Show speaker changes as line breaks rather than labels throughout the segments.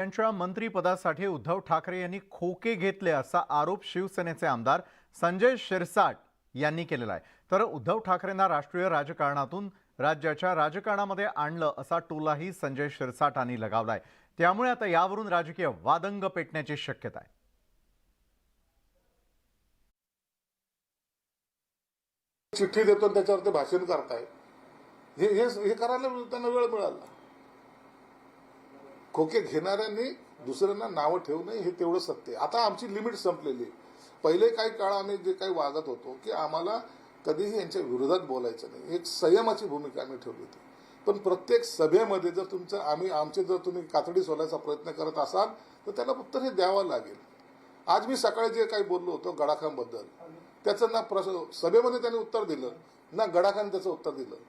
त्यांच्या मंत्रिपदासाठी उद्धव ठाकरे यांनी खोके घेतले असा आरोप शिवसेनेचे आमदार संजय शिरसाट यांनी केलेला आहे। तर उद्धव ठाकरेंना राष्ट्रीय राजकारणातून राज्याच्या राजकारणामध्ये आणलं असा टोलाही संजय शिरसाटांनी लगावलाय। त्यामुळे आता यावरून राजकीय वादंग पेटण्याची शक्यता आहे।
चिठ्ठी देतो त्याच्यावर ते भाषण करताय, हे करायला त्यांना वेळ मिळाला। खोके घेणाऱ्यांनी दुसऱ्यांना नावं ठेवू नये हे तेवढं सत्य आहे। आता आमची लिमिट संपलेली आहे। पहिले काही काळ आम्ही जे काही वागत होतो की आम्हाला कधीही यांच्या विरोधात बोलायचं नाही, एक संयमाची भूमिका आम्ही ठेवली होती। पण प्रत्येक सभेमध्ये जर आमचे जर तुम्ही कातडी सोलायचा प्रयत्न करत असाल तर त्याला उत्तर हे द्यावं लागेल। आज मी सकाळी जे काही बोललो होतो गडाखांबद्दल, त्याचं ना सभेमध्ये त्यांनी उत्तर दिलं ना गडाखान त्याचं उत्तर दिलं।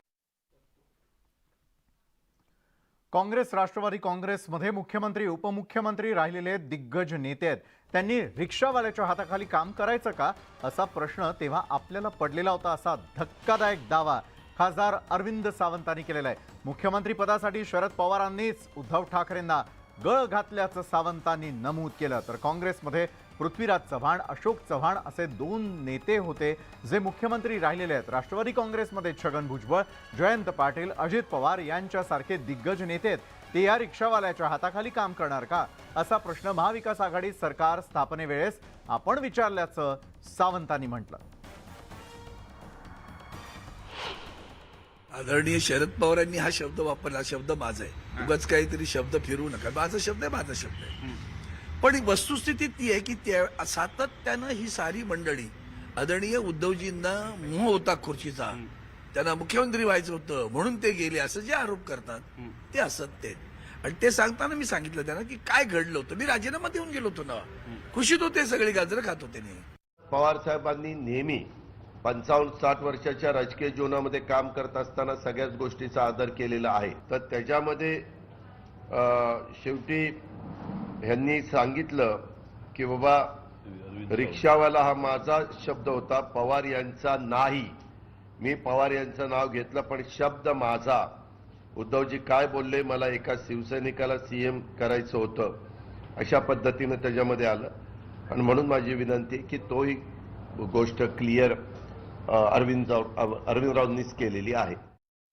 काँग्रेस राष्ट्रवादी काँग्रेसमध्ये मुख्यमंत्री उपमुख्यमंत्री राहिलेले दिग्गज नेते आहेत। त्यांनी रिक्षावाल्याच्या हाताखाली काम करायचं का असा प्रश्न तेव्हा आपल्याला पडलेला होता, असा धक्कादायक दावा खासदार अरविंद सावंतांनी केलेला आहे। मुख्यमंत्री पदासाठी शरद पवारांनीच उद्धव ठाकरेंना गळ घातल्याचं सावंतांनी नमूद केलं। तर काँग्रेसमध्ये पृथ्वीराज चव्हाण, अशोक चव्हाण असे दोन नेते होते जे मुख्यमंत्री राहिलेले आहेत। राष्ट्रवादी काँग्रेसमध्ये छगन भुजबळ, जयंत पाटील, अजित पवार यांच्यासारखे दिग्गज नेते आहेत। ते या रिक्षावाल्याच्या हाताखाली काम करणार का असा प्रश्न महाविकास आघाडी सरकार स्थापनेवेळेस आपण विचारल्याचं सावंतांनी म्हटलं।
आदरणीय शरद पवारांनी हा शब्द वापरला, हा शब्द माझा आहे। उगाच काहीतरी शब्द फिरवू नका, माझा शब्द आहे, माझा शब्द आहे। पण वस्तुस्थिती ती आहे की त्या सातत्यानं ही सारी मंडळी आदरणीय उद्धवजींना मोह होता खुर्चीचा, त्यांना मुख्यमंत्री व्हायचं होतं म्हणून ते गेले असं जे आरोप करतात ते असत्य आहेत। आणि ते सांगताना मी सांगितलं त्यांना की काय घडलं होतं, मी राजीनामा देऊन गेलो होतो ना, खुशीत होते, सगळे गाजरं खात होते नाही।
पवार साहेबांनी नेहमी 55-60 वर्षाच्या राजकीय जीवनामध्ये काम करत असताना सगळ्याच गोष्टीचा आदर केलेला आहे। तर त्याच्यामध्ये शेवटी यांनी सांगितलं की बाबा रिक्षावाला हा माझा शब्द होता, पवार यांचा नाही। मी पवार यांचं नाव घेतलं पण शब्द माझा। उद्धवजी काय बोलले, मला एका शिवसैनिकाला सीएम करायचं होतं अशा पद्धतीने त्याच्यामध्ये आलं। आणि म्हणून माझी विनंती की तोही गोष्ट क्लिअर अरविंदरावांनीच केलेली आहे।